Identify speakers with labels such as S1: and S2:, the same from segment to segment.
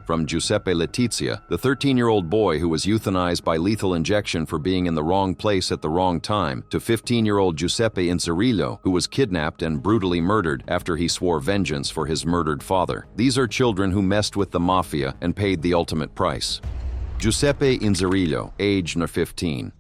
S1: From Giuseppe Letizia, the 13-year-old boy who was euthanized by lethal injection for being in the wrong place at the wrong time, to 15-year-old Giuseppe Inzerillo, who was kidnapped and brutally murdered after he swore vengeance for his murdered father. These are children who messed with the Mafia and paid the ultimate price. Giuseppe Inzerillo, age 15.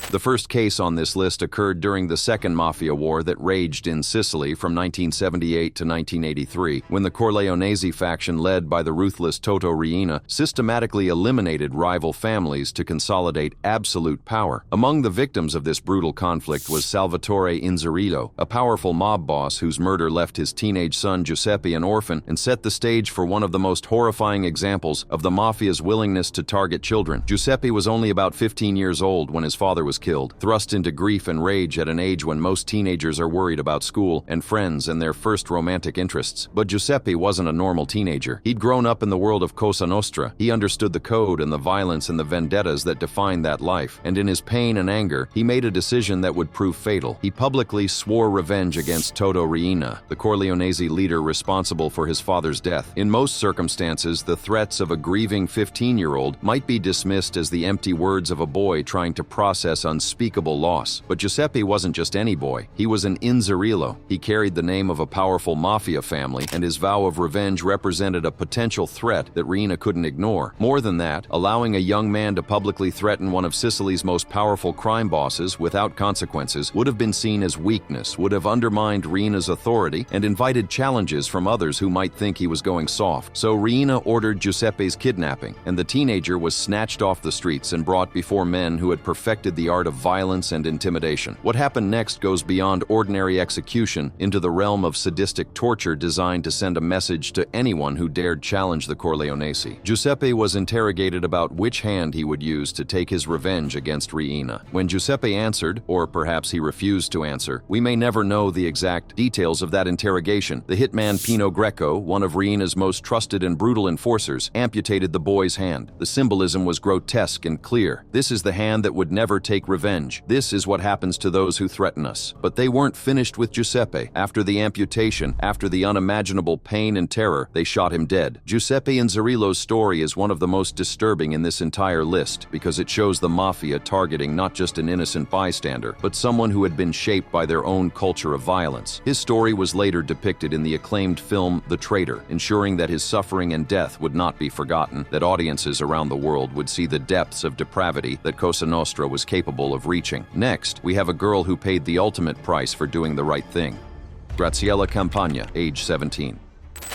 S1: The first case on this list occurred during the Second Mafia War that raged in Sicily from 1978 to 1983, when the Corleonesi faction led by the ruthless Toto Riina systematically eliminated rival families to consolidate absolute power. Among the victims of this brutal conflict was Salvatore Inzerillo, a powerful mob boss whose murder left his teenage son Giuseppe an orphan and set the stage for one of the most horrifying examples of the Mafia's willingness to target children. Giuseppe was only about 15 years old when his father was killed, thrust into grief and rage at an age when most teenagers are worried about school and friends and their first romantic interests. But Giuseppe wasn't a normal teenager. He'd grown up in the world of Cosa Nostra. He understood the code and the violence and the vendettas that defined that life. And in his pain and anger, he made a decision that would prove fatal. He publicly swore revenge against Toto Riina, the Corleonesi leader responsible for his father's death. In most circumstances, the threats of a grieving 15-year-old might be dismissed as the empty words of a boy trying to process unspeakable loss. But Giuseppe wasn't just any boy. He was an Inzerillo. He carried the name of a powerful mafia family, and his vow of revenge represented a potential threat that Riina couldn't ignore. More than that, allowing a young man to publicly threaten one of Sicily's most powerful crime bosses without consequences would have been seen as weakness, would have undermined Riina's authority, and invited challenges from others who might think he was going soft. So Riina ordered Giuseppe's kidnapping, and the teenager was snatched off the streets and brought before men who had perfected the art of violence and intimidation. What happened next goes beyond ordinary execution into the realm of sadistic torture designed to send a message to anyone who dared challenge the Corleonesi. Giuseppe was interrogated about which hand he would use to take his revenge against Riina. When Giuseppe answered, or perhaps he refused to answer, we may never know the exact details of that interrogation. The hitman Pino Greco, one of Riina's most trusted and brutal enforcers, amputated the boy's hand. The symbolism was grotesque and clear. This is the hand that would never take revenge. This is what happens to those who threaten us. But they weren't finished with Giuseppe. After the amputation, after the unimaginable pain and terror, they shot him dead. Giuseppe Inzerillo's story is one of the most disturbing in this entire list because it shows the Mafia targeting not just an innocent bystander, but someone who had been shaped by their own culture of violence. His story was later depicted in the acclaimed film The Traitor, ensuring that his suffering and death would not be forgotten, that audiences around the world would see the depths of depravity that Cosa Nostra was capable of reaching. Next, we have a girl who paid the ultimate price for doing the right thing. Gratziella Campagna, age 17.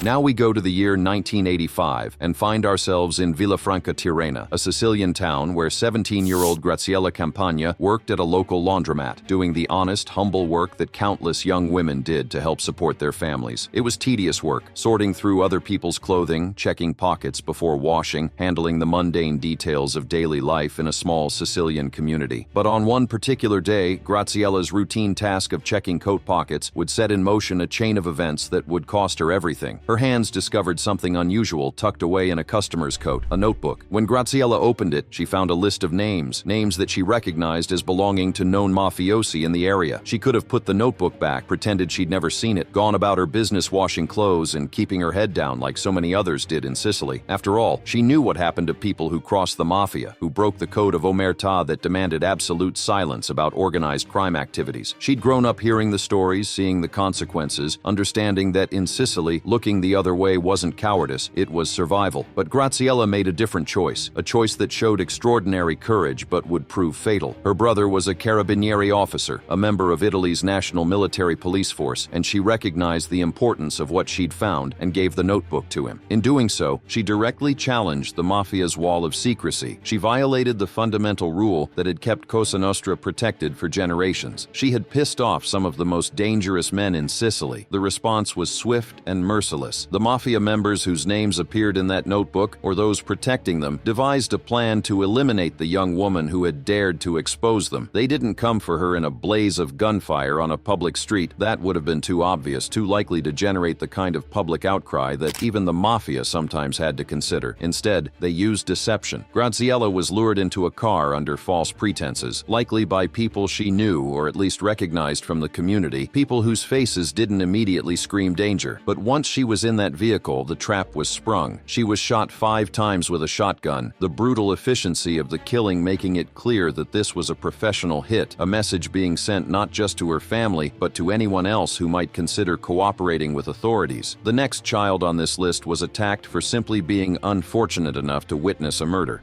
S1: Now we go to the year 1985 and find ourselves in Villafranca Tirrena, a Sicilian town where 17-year-old Gratziella Campagna worked at a local laundromat, doing the honest, humble work that countless young women did to help support their families. It was tedious work, sorting through other people's clothing, checking pockets before washing, handling the mundane details of daily life in a small Sicilian community. But on one particular day, Graziella's routine task of checking coat pockets would set in motion a chain of events that would cost her everything. Her hands discovered something unusual tucked away in a customer's coat, a notebook. When Gratziella opened it, she found a list of names that she recognized as belonging to known mafiosi in the area. She could have put the notebook back, pretended she'd never seen it, gone about her business washing clothes and keeping her head down like so many others did in Sicily. After all, she knew what happened to people who crossed the Mafia, who broke the code of omertà that demanded absolute silence about organized crime activities. She'd grown up hearing the stories, seeing the consequences, understanding that in Sicily, looking the other way wasn't cowardice, it was survival. But Gratziella made a different choice, a choice that showed extraordinary courage but would prove fatal. Her brother was a carabinieri officer, a member of Italy's national military police force, and she recognized the importance of what she'd found and gave the notebook to him. In doing so, she directly challenged the Mafia's wall of secrecy. She violated the fundamental rule that had kept Cosa Nostra protected for generations. She had pissed off some of the most dangerous men in Sicily. The response was swift and merciless. The Mafia members whose names appeared in that notebook, or those protecting them, devised a plan to eliminate the young woman who had dared to expose them. They didn't come for her in a blaze of gunfire on a public street. That would have been too obvious, too likely to generate the kind of public outcry that even the Mafia sometimes had to consider. Instead, they used deception. Gratziella was lured into a car under false pretenses, likely by people she knew or at least recognized from the community, people whose faces didn't immediately scream danger. But once she she was in that vehicle, the trap was sprung. She was shot 5 times with a shotgun, the brutal efficiency of the killing making it clear that this was a professional hit, a message being sent not just to her family, but to anyone else who might consider cooperating with authorities. The next child on this list was attacked for simply being unfortunate enough to witness a murder.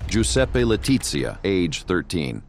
S1: Giuseppe Letizia, age 13.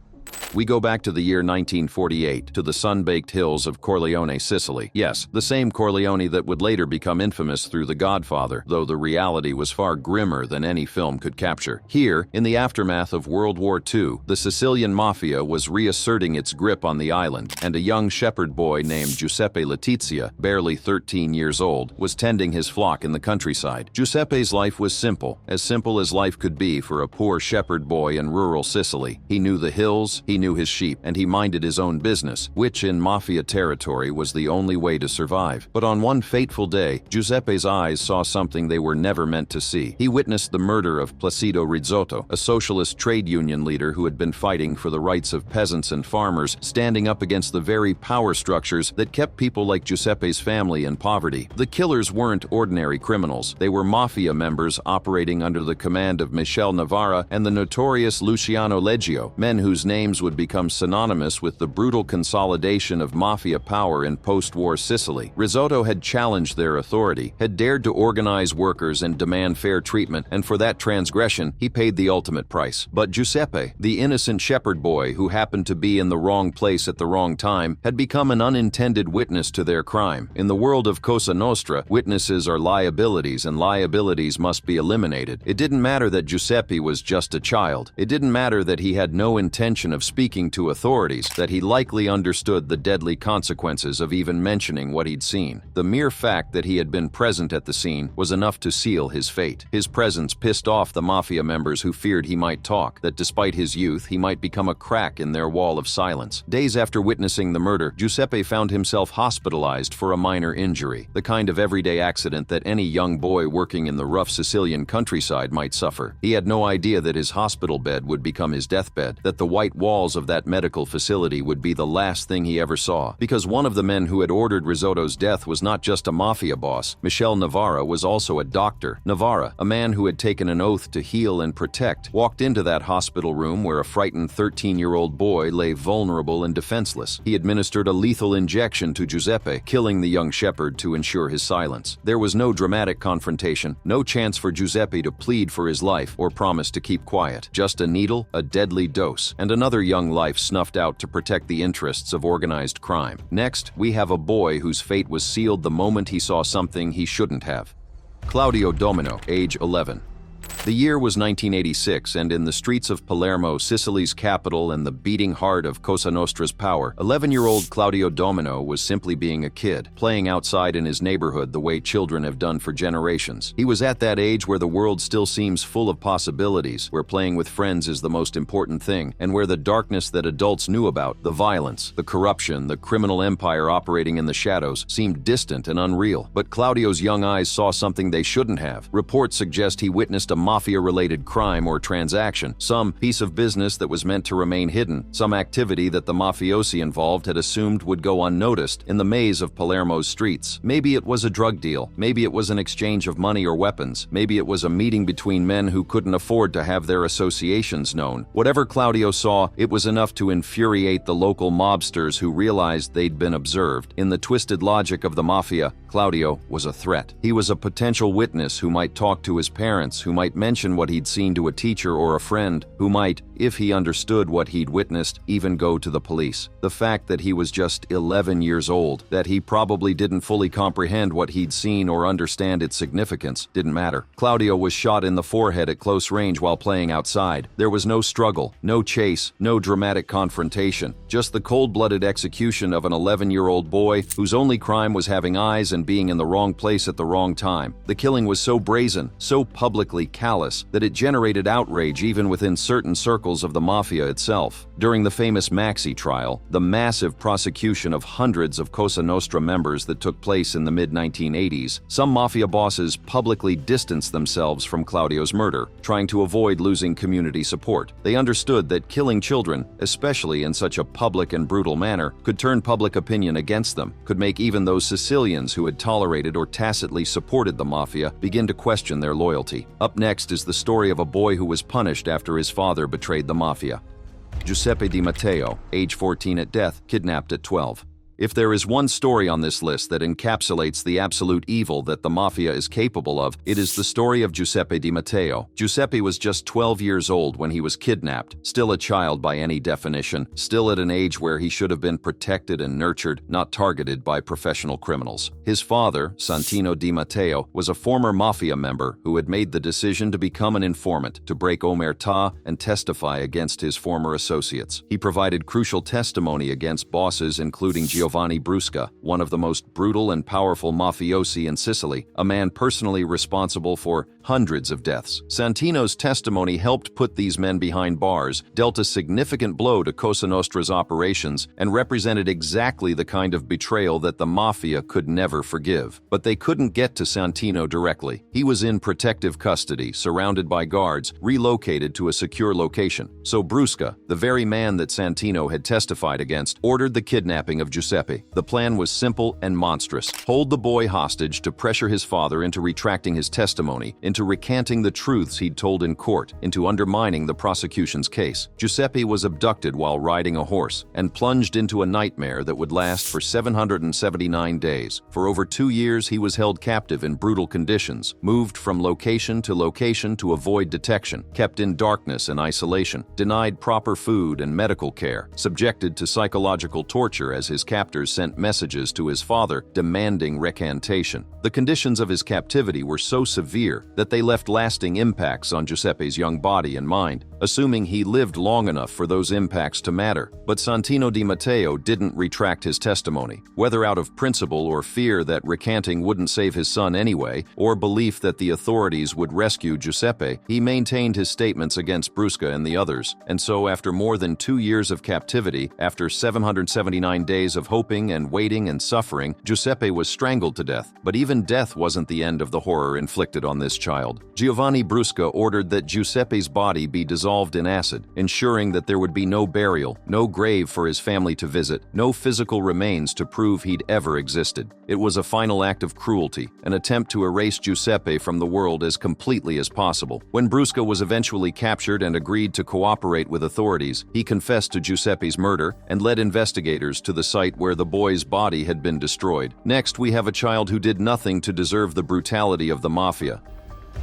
S1: We go back to the year 1948, to the sun-baked hills of Corleone, Sicily. Yes, the same Corleone that would later become infamous through The Godfather, though the reality was far grimmer than any film could capture. Here, in the aftermath of World War II, the Sicilian Mafia was reasserting its grip on the island, and a young shepherd boy named Giuseppe Letizia, barely 13 years old, was tending his flock in the countryside. Giuseppe's life was simple as life could be for a poor shepherd boy in rural Sicily. He knew the hills, he knew his sheep, and he minded his own business, which in Mafia territory was the only way to survive. But on one fateful day, Giuseppe's eyes saw something they were never meant to see. He witnessed the murder of Placido Rizzotto, a socialist trade union leader who had been fighting for the rights of peasants and farmers, standing up against the very power structures that kept people like Giuseppe's family in poverty. The killers weren't ordinary criminals. They were Mafia members operating under the command of Michele Navarra and the notorious Luciano Leggio, men whose names would become synonymous with the brutal consolidation of Mafia power in post-war Sicily. Rizzotto had challenged their authority, had dared to organize workers and demand fair treatment, and for that transgression, he paid the ultimate price. But Giuseppe, the innocent shepherd boy who happened to be in the wrong place at the wrong time, had become an unintended witness to their crime. In the world of Cosa Nostra, witnesses are liabilities, and liabilities must be eliminated. It didn't matter that Giuseppe was just a child. It didn't matter that he had no intention of speaking to authorities, that he likely understood the deadly consequences of even mentioning what he'd seen. The mere fact that he had been present at the scene was enough to seal his fate. His presence pissed off the Mafia members who feared he might talk, that despite his youth, he might become a crack in their wall of silence. Days after witnessing the murder, Giuseppe found himself hospitalized for a minor injury, the kind of everyday accident that any young boy working in the rough Sicilian countryside might suffer. He had no idea that his hospital bed would become his deathbed, that the white walls of that medical facility would be the last thing he ever saw. Because one of the men who had ordered Rizzotto's death was not just a Mafia boss, Michele Navarra was also a doctor. Navarra, a man who had taken an oath to heal and protect, walked into that hospital room where a frightened 13-year-old boy lay vulnerable and defenseless. He administered a lethal injection to Giuseppe, killing the young shepherd to ensure his silence. There was no dramatic confrontation, no chance for Giuseppe to plead for his life or promise to keep quiet. Just a needle, a deadly dose, and another young life snuffed out to protect the interests of organized crime. Next, we have a boy whose fate was sealed the moment he saw something he shouldn't have. Claudio Domino, age 11. The year was 1986, and in the streets of Palermo, Sicily's capital and the beating heart of Cosa Nostra's power, 11-year-old Claudio Domino was simply being a kid, playing outside in his neighborhood the way children have done for generations. He was at that age where the world still seems full of possibilities, where playing with friends is the most important thing, and where the darkness that adults knew about, the violence, the corruption, the criminal empire operating in the shadows, seemed distant and unreal. But Claudio's young eyes saw something they shouldn't have. Reports suggest he witnessed a Mafia-related crime or transaction, some piece of business that was meant to remain hidden, some activity that the mafiosi involved had assumed would go unnoticed in the maze of Palermo's streets. Maybe it was a drug deal, maybe it was an exchange of money or weapons, maybe it was a meeting between men who couldn't afford to have their associations known. Whatever Claudio saw, it was enough to infuriate the local mobsters who realized they'd been observed. In the twisted logic of the Mafia, Claudio was a threat. He was a potential witness who might talk to his parents, who might mention what he'd seen to a teacher or a friend, who might, if he understood what he'd witnessed, even go to the police. The fact that he was just 11 years old, that he probably didn't fully comprehend what he'd seen or understand its significance, didn't matter. Claudio was shot in the forehead at close range while playing outside. There was no struggle, no chase, no dramatic confrontation, just the cold-blooded execution of an 11-year-old boy whose only crime was having eyes and being in the wrong place at the wrong time. The killing was so brazen, so publicly callous, that it generated outrage even within certain circles of the Mafia itself. During the famous Maxi trial, the massive prosecution of hundreds of Cosa Nostra members that took place in the mid-1980s, some Mafia bosses publicly distanced themselves from Claudio's murder, trying to avoid losing community support. They understood that killing children, especially in such a public and brutal manner, could turn public opinion against them, could make even those Sicilians who had tolerated or tacitly supported the Mafia begin to question their loyalty. Up next is the story of a boy who was punished after his father betrayed the Mafia. Giuseppe Di Matteo, age 14 at death, kidnapped at 12. If there is one story on this list that encapsulates the absolute evil that the Mafia is capable of, it is the story of Giuseppe Di Matteo. Giuseppe was just 12 years old when he was kidnapped, still a child by any definition, still at an age where he should have been protected and nurtured, not targeted by professional criminals. His father, Santino Di Matteo, was a former Mafia member who had made the decision to become an informant, to break omertà and testify against his former associates. He provided crucial testimony against bosses including Giovanni Brusca, one of the most brutal and powerful mafiosi in Sicily, a man personally responsible for hundreds of deaths. Santino's testimony helped put these men behind bars, dealt a significant blow to Cosa Nostra's operations, and represented exactly the kind of betrayal that the Mafia could never forgive. But they couldn't get to Santino directly. He was in protective custody, surrounded by guards, relocated to a secure location. So Brusca, the very man that Santino had testified against, ordered the kidnapping of Giuseppe. The plan was simple and monstrous. Hold the boy hostage to pressure his father into retracting his testimony, into recanting the truths he'd told in court, into undermining the prosecution's case. Giuseppe was abducted while riding a horse and plunged into a nightmare that would last for 779 days. For over 2 years, he was held captive in brutal conditions, moved from location to avoid detection, kept in darkness and isolation, denied proper food and medical care, subjected to psychological torture as his captors sent messages to his father demanding recantation. The conditions of his captivity were so severe that they left lasting impacts on Giuseppe's young body and mind, assuming he lived long enough for those impacts to matter. But Santino Di Matteo didn't retract his testimony, whether out of principle or fear that recanting wouldn't save his son anyway, or belief that the authorities would rescue Giuseppe. He maintained his statements against Brusca and the others, and so after more than 2 years of captivity, after 779 days of hoping and waiting and suffering, Giuseppe was strangled to death. But even death wasn't the end of the horror inflicted on this child. Giovanni Brusca ordered that Giuseppe's body be dissolved in acid, ensuring that there would be no burial, no grave for his family to visit, no physical remains to prove he'd ever existed. It was a final act of cruelty, an attempt to erase Giuseppe from the world as completely as possible. When Brusca was eventually captured and agreed to cooperate with authorities, he confessed to Giuseppe's murder and led investigators to the site where the boy's body had been destroyed. Next, we have a child who did nothing to deserve the brutality of the Mafia.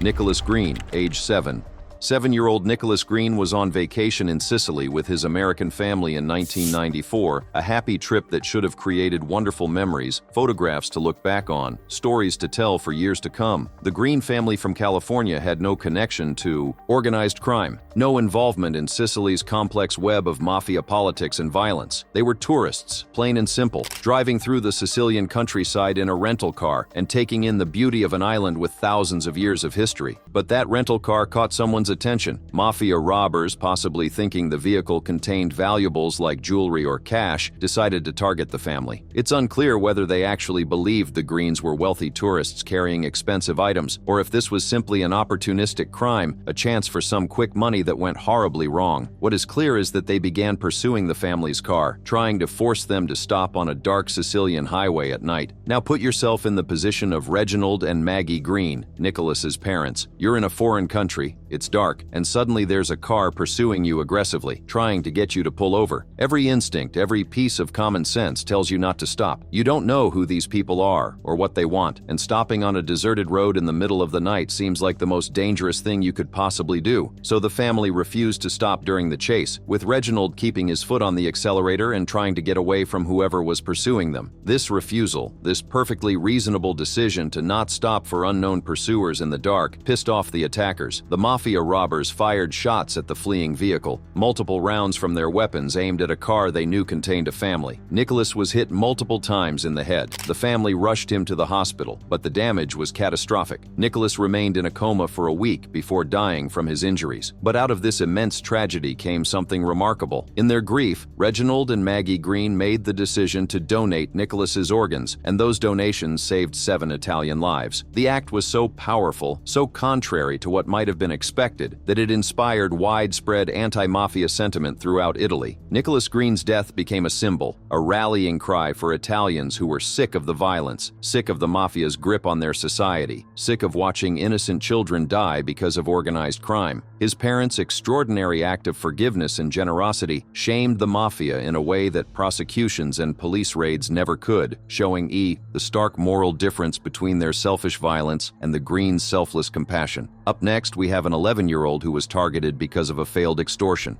S1: Nicholas Green, age 7. 7-year-old Nicholas Green was on vacation in Sicily with his American family in 1994, a happy trip that should have created wonderful memories, photographs to look back on, stories to tell for years to come. The Green family from California had no connection to organized crime, no involvement in Sicily's complex web of mafia politics and violence. They were tourists, plain and simple, driving through the Sicilian countryside in a rental car and taking in the beauty of an island with thousands of years of history. But that rental car caught someone's attention. Mafia robbers, possibly thinking the vehicle contained valuables like jewelry or cash, decided to target the family. It's unclear whether they actually believed the Greens were wealthy tourists carrying expensive items, or if this was simply an opportunistic crime, a chance for some quick money that went horribly wrong. What is clear is that they began pursuing the family's car, trying to force them to stop on a dark Sicilian highway at night. Now put yourself in the position of Reginald and Maggie Green, Nicholas's parents. You're in a foreign country, it's dark, and suddenly there's a car pursuing you aggressively, trying to get you to pull over. Every instinct, every piece of common sense tells you not to stop. You don't know who these people are or what they want, and stopping on a deserted road in the middle of the night seems like the most dangerous thing you could possibly do. So the family refused to stop during the chase, with Reginald keeping his foot on the accelerator and trying to get away from whoever was pursuing them. This refusal, this perfectly reasonable decision to not stop for unknown pursuers in the dark, pissed off the attackers. The Mafia robbers fired shots at the fleeing vehicle, multiple rounds from their weapons aimed at a car they knew contained a family. Nicholas was hit multiple times in the head. The family rushed him to the hospital, but the damage was catastrophic. Nicholas remained in a coma for a week before dying from his injuries. But out of this immense tragedy came something remarkable. In their grief, Reginald and Maggie Green made the decision to donate Nicholas's organs, and those donations saved 7 Italian lives. The act was so powerful, so contrary to what might have been expected unexpected that it inspired widespread anti-mafia sentiment throughout Italy. Nicholas Green's death became a symbol, a rallying cry for Italians who were sick of the violence, sick of the mafia's grip on their society, sick of watching innocent children die because of organized crime. His parents' extraordinary act of forgiveness and generosity shamed the mafia in a way that prosecutions and police raids never could, showing the stark moral difference between their selfish violence and the Greens' selfless compassion. Up next, we have an 11-year-old who was targeted because of a failed extortion.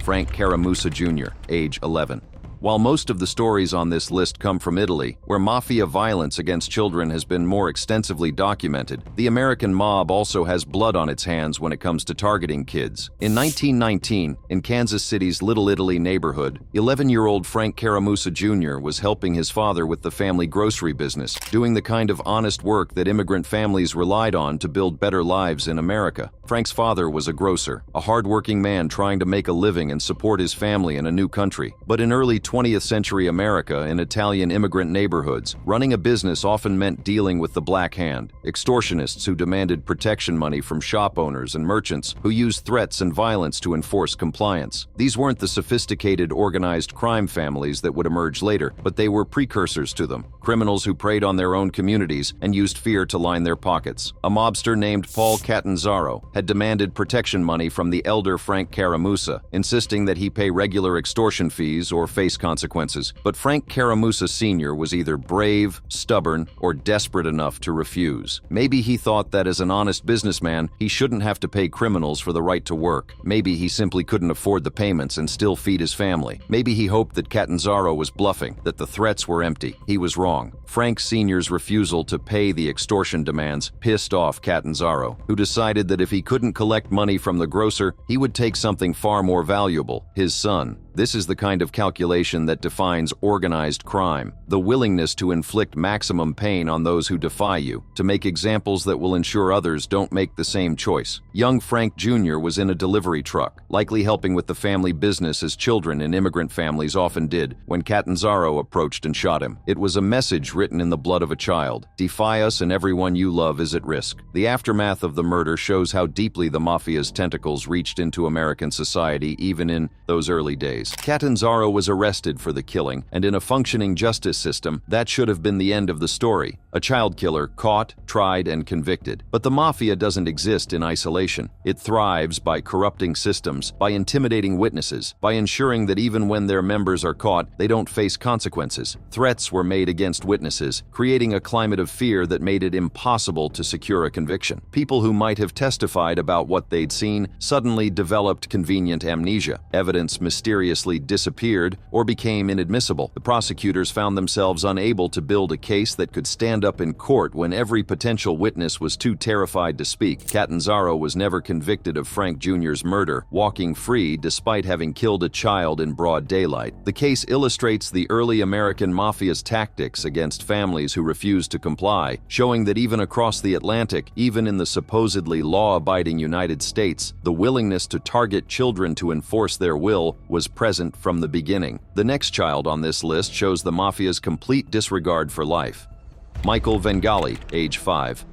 S1: Frank Caramusa Jr., age 11. While most of the stories on this list come from Italy, where mafia violence against children has been more extensively documented, the American mob also has blood on its hands when it comes to targeting kids. In 1919, in Kansas City's Little Italy neighborhood, 11-year-old Frank Caramusa Jr. was helping his father with the family grocery business, doing the kind of honest work that immigrant families relied on to build better lives in America. Frank's father was a grocer, a hard-working man trying to make a living and support his family in a new country. But in early 20th century America, in Italian immigrant neighborhoods, running a business often meant dealing with the black hand, extortionists who demanded protection money from shop owners and merchants who used threats and violence to enforce compliance. These weren't the sophisticated, organized crime families that would emerge later, but they were precursors to them, criminals who preyed on their own communities and used fear to line their pockets. A mobster named Paul Catanzaro had demanded protection money from the elder Frank Caramusa, insisting that he pay regular extortion fees or face consequences. But Frank Caramusa Sr. was either brave, stubborn, or desperate enough to refuse. Maybe he thought that as an honest businessman, he shouldn't have to pay criminals for the right to work. Maybe he simply couldn't afford the payments and still feed his family. Maybe he hoped that Catanzaro was bluffing, that the threats were empty. He was wrong. Frank Sr.'s refusal to pay the extortion demands pissed off Catanzaro, who decided that if he couldn't collect money from the grocer, he would take something far more valuable, his son. This is the kind of calculation that defines organized crime, the willingness to inflict maximum pain on those who defy you, to make examples that will ensure others don't make the same choice. Young Frank Jr. was in a delivery truck, likely helping with the family business as children in immigrant families often did, when Catanzaro approached and shot him. It was a message written in the blood of a child: defy us and everyone you love is at risk. The aftermath of the murder shows how deeply the mafia's tentacles reached into American society even in those early days. Catanzaro was arrested for the killing, and in a functioning justice system, that should have been the end of the story. A child killer caught, tried, and convicted. But the mafia doesn't exist in isolation. It thrives by corrupting systems, by intimidating witnesses, by ensuring that even when their members are caught, they don't face consequences. Threats were made against witnesses, creating a climate of fear that made it impossible to secure a conviction. People who might have testified about what they'd seen suddenly developed convenient amnesia. Evidence mysteriously disappeared or became inadmissible. The prosecutors found themselves unable to build a case that could stand up in court when every potential witness was too terrified to speak. Catanzaro was never convicted of Frank Jr.'s murder, walking free despite having killed a child in broad daylight. The case illustrates the early American mafia's tactics against families who refused to comply, showing that even across the Atlantic, even in the supposedly law-abiding United States, the willingness to target children to enforce their will was present from the beginning. The next child on this list shows the mafia's complete disregard for life. Michael Vengali, age 5.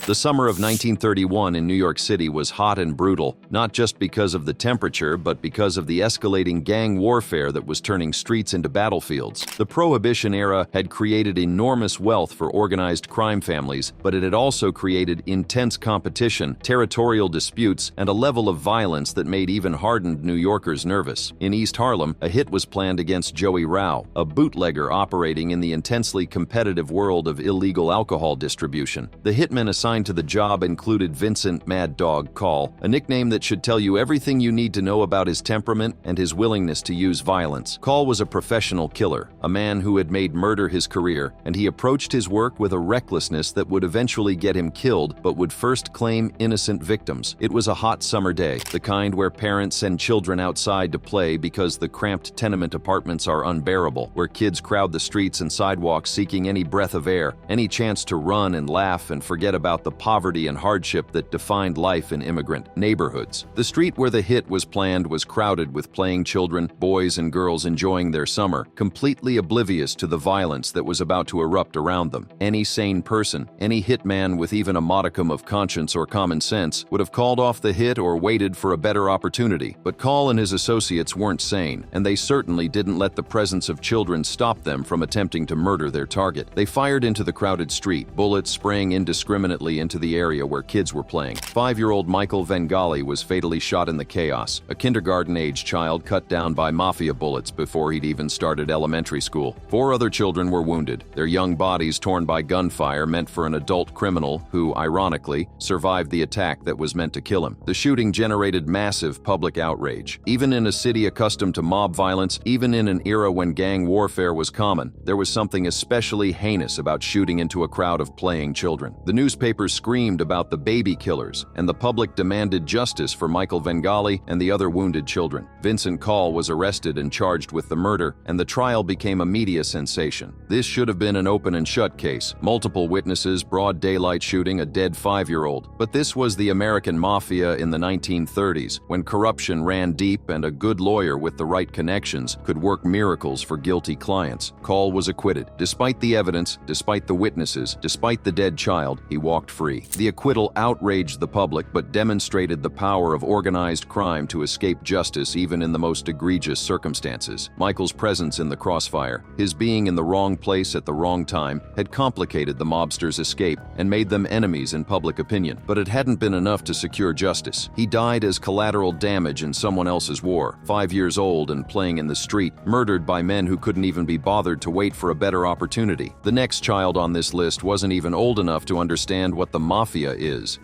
S1: The summer of 1931 in New York City was hot and brutal, not just because of the temperature, but because of the escalating gang warfare that was turning streets into battlefields. The Prohibition era had created enormous wealth for organized crime families, but it had also created intense competition, territorial disputes, and a level of violence that made even hardened New Yorkers nervous. In East Harlem, a hit was planned against Joey Rao, a bootlegger operating in the intensely competitive world of illegal alcohol distribution. The hitman assigned to the job included Vincent Mad Dog Call, a nickname that should tell you everything you need to know about his temperament and his willingness to use violence. Call was a professional killer, a man who had made murder his career, and he approached his work with a recklessness that would eventually get him killed, but would first claim innocent victims. It was a hot summer day, the kind where parents send children outside to play because the cramped tenement apartments are unbearable, where kids crowd the streets and sidewalks seeking any breath of air, any chance to run and laugh and forget about about the poverty and hardship that defined life in immigrant neighborhoods. The street where the hit was planned was crowded with playing children, boys and girls enjoying their summer, completely oblivious to the violence that was about to erupt around them. Any sane person, any hitman with even a modicum of conscience or common sense, would have called off the hit or waited for a better opportunity. But Call and his associates weren't sane, and they certainly didn't let the presence of children stop them from attempting to murder their target. They fired into the crowded street, bullets spraying indiscriminately into the area where kids were playing. 5-year-old Michael Vengali was fatally shot in the chaos, a kindergarten-age child cut down by Mafia bullets before he'd even started elementary school. 4 other children were wounded, their young bodies torn by gunfire meant for an adult criminal who, ironically, survived the attack that was meant to kill him. The shooting generated massive public outrage. Even in a city accustomed to mob violence, even in an era when gang warfare was common, there was something especially heinous about shooting into a crowd of playing children. The newspapers screamed about the baby killers, and the public demanded justice for Michael Vengali and the other wounded children. Vincent Call was arrested and charged with the murder, and the trial became a media sensation. This should have been an open and shut case. Multiple witnesses, broad daylight shooting, a dead 5-year-old. But this was the American Mafia in the 1930s, when corruption ran deep and a good lawyer with the right connections could work miracles for guilty clients. Call was acquitted. Despite the evidence, despite the witnesses, despite the dead child, he walked free. The acquittal outraged the public but demonstrated the power of organized crime to escape justice even in the most egregious circumstances. Michael's presence in the crossfire, his being in the wrong place at the wrong time, had complicated the mobsters' escape and made them enemies in public opinion. But it hadn't been enough to secure justice. He died as collateral damage in someone else's war, 5 years old and playing in the street, murdered by men who couldn't even be bothered to wait for a better opportunity. The next child on this list wasn't even old enough to understand what the Mafia is.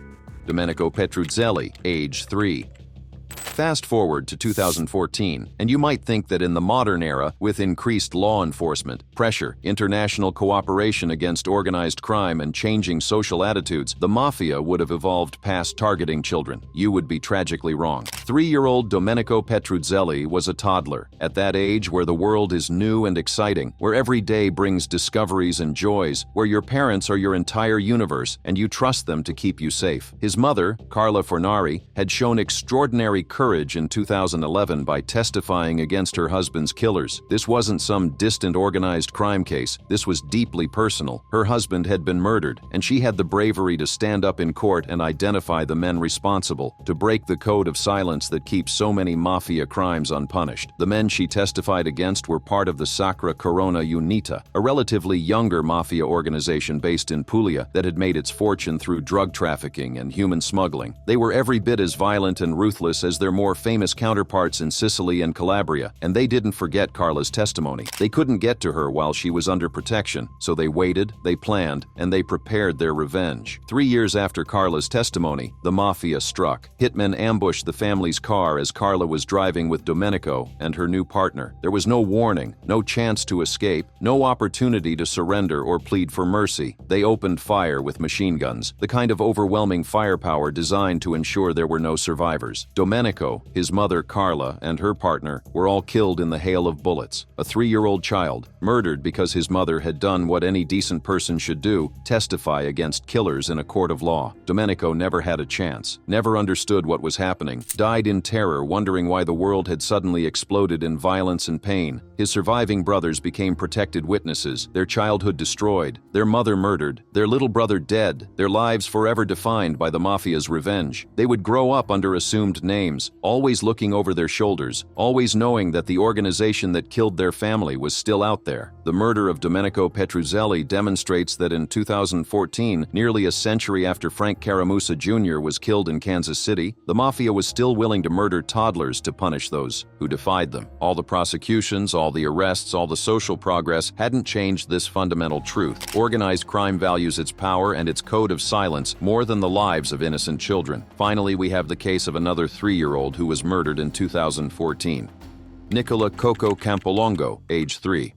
S1: Domenico Petruzzelli, age 3. Fast forward to 2014, and you might think that in the modern era, with increased law enforcement, pressure, international cooperation against organized crime, and changing social attitudes, the Mafia would have evolved past targeting children. You would be tragically wrong. 3-year-old Domenico Petruzzelli was a toddler, at that age where the world is new and exciting, where every day brings discoveries and joys, where your parents are your entire universe, and you trust them to keep you safe. His mother, Carla Fornari, had shown extraordinary courage in 2011 by testifying against her husband's killers. This wasn't some distant organized crime case. This was deeply personal. Her husband had been murdered, and she had the bravery to stand up in court and identify the men responsible, to break the code of silence that keeps so many Mafia crimes unpunished. The men she testified against were part of the Sacra Corona Unita, a relatively younger Mafia organization based in Puglia that had made its fortune through drug trafficking and human smuggling. They were every bit as violent and ruthless as their more famous counterparts in Sicily and Calabria, and they didn't forget Carla's testimony. They couldn't get to her while she was under protection, so they waited, they planned, and they prepared their revenge. 3 years after Carla's testimony, the Mafia struck. Hitmen ambushed the family's car as Carla was driving with Domenico and her new partner. There was no warning, no chance to escape, no opportunity to surrender or plead for mercy. They opened fire with machine guns, the kind of overwhelming firepower designed to ensure there were no survivors. Domenico, his mother Carla, and her partner were all killed in the hail of bullets. A 3-year-old child, murdered because his mother had done what any decent person should do, testify against killers in a court of law. Domenico never had a chance, never understood what was happening, died in terror wondering why the world had suddenly exploded in violence and pain. His surviving brothers became protected witnesses, their childhood destroyed, their mother murdered, their little brother dead, their lives forever defined by the Mafia's revenge. They would grow up under assumed names, always looking over their shoulders, always knowing that the organization that killed their family was still out there. The murder of Domenico Petruzzelli demonstrates that in 2014, nearly a century after Frank Caramusa Jr. was killed in Kansas City, the Mafia was still willing to murder toddlers to punish those who defied them. All the prosecutions, all the arrests, all the social progress hadn't changed this fundamental truth. Organized crime values its power and its code of silence more than the lives of innocent children. Finally, we have the case of another 3-year-old who was murdered in 2014. Nicola Koko Campolongo, age 3.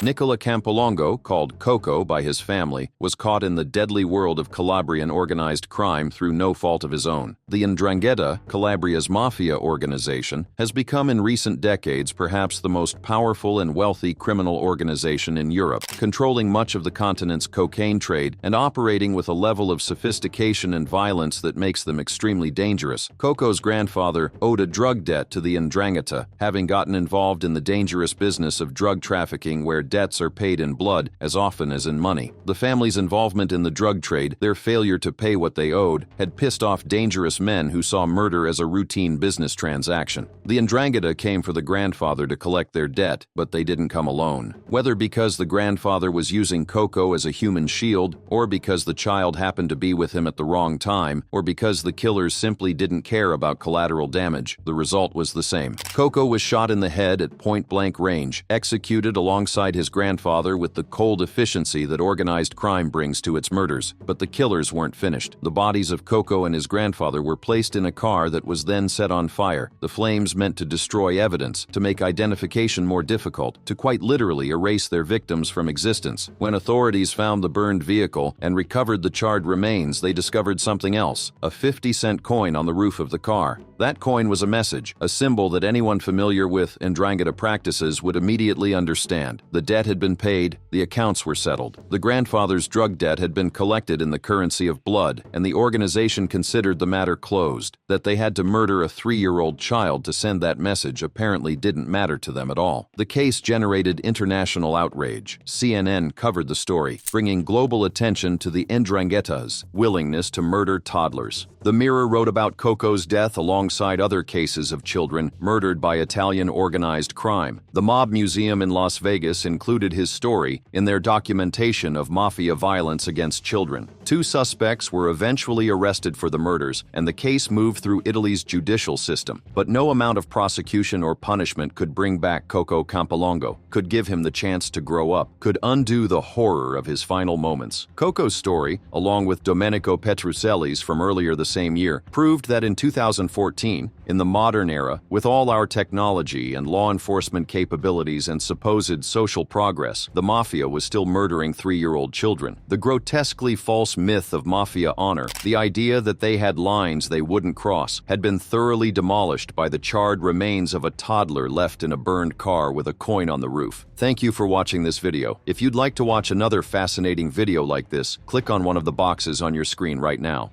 S1: Nicola Campolongo, called Koko by his family, was caught in the deadly world of Calabrian organized crime through no fault of his own. The 'Ndrangheta, Calabria's Mafia organization, has become in recent decades perhaps the most powerful and wealthy criminal organization in Europe, controlling much of the continent's cocaine trade and operating with a level of sophistication and violence that makes them extremely dangerous. Koko's grandfather owed a drug debt to the 'Ndrangheta, having gotten involved in the dangerous business of drug trafficking where debts are paid in blood as often as in money. The family's involvement in the drug trade, their failure to pay what they owed, had pissed off dangerous men who saw murder as a routine business transaction. The 'Ndrangheta came for the grandfather to collect their debt, but they didn't come alone. Whether because the grandfather was using Koko as a human shield, or because the child happened to be with him at the wrong time, or because the killers simply didn't care about collateral damage, the result was the same. Koko was shot in the head at point-blank range, executed alongside his grandfather with the cold efficiency that organized crime brings to its murders. But the killers weren't finished. The bodies of Koko and his grandfather were placed in a car that was then set on fire. The flames meant to destroy evidence, to make identification more difficult, to quite literally erase their victims from existence. When authorities found the burned vehicle and recovered the charred remains, they discovered something else: a 50-cent coin on the roof of the car. That coin was a message, a symbol that anyone familiar with 'Ndrangheta practices would immediately understand. The debt had been paid, the accounts were settled. The grandfather's drug debt had been collected in the currency of blood, and the organization considered the matter closed. That they had to murder a 3-year-old child to send that message apparently didn't matter to them at all. The case generated international outrage. CNN covered the story, bringing global attention to the 'Ndrangheta's willingness to murder toddlers. The Mirror wrote about Koko's death alongside other cases of children murdered by Italian organized crime. The Mob Museum in Las Vegas included his story in their documentation of mafia violence against children. 2 suspects were eventually arrested for the murders, and the case moved through Italy's judicial system. But no amount of prosecution or punishment could bring back Koko Campolongo, could give him the chance to grow up, could undo the horror of his final moments. Koko's story, along with Domenico Petrucelli's from earlier the same year, proved that in 2014, in the modern era, with all our technology and law enforcement capabilities and supposed social progress, the mafia was still murdering 3-year-old children. The grotesquely false myth of mafia honor, the idea that they had lines they wouldn't cross, had been thoroughly demolished by the charred remains of a toddler left in a burned car with a coin on the roof. Thank you for watching this video. If you'd like to watch another fascinating video like this, click on one of the boxes on your screen right now.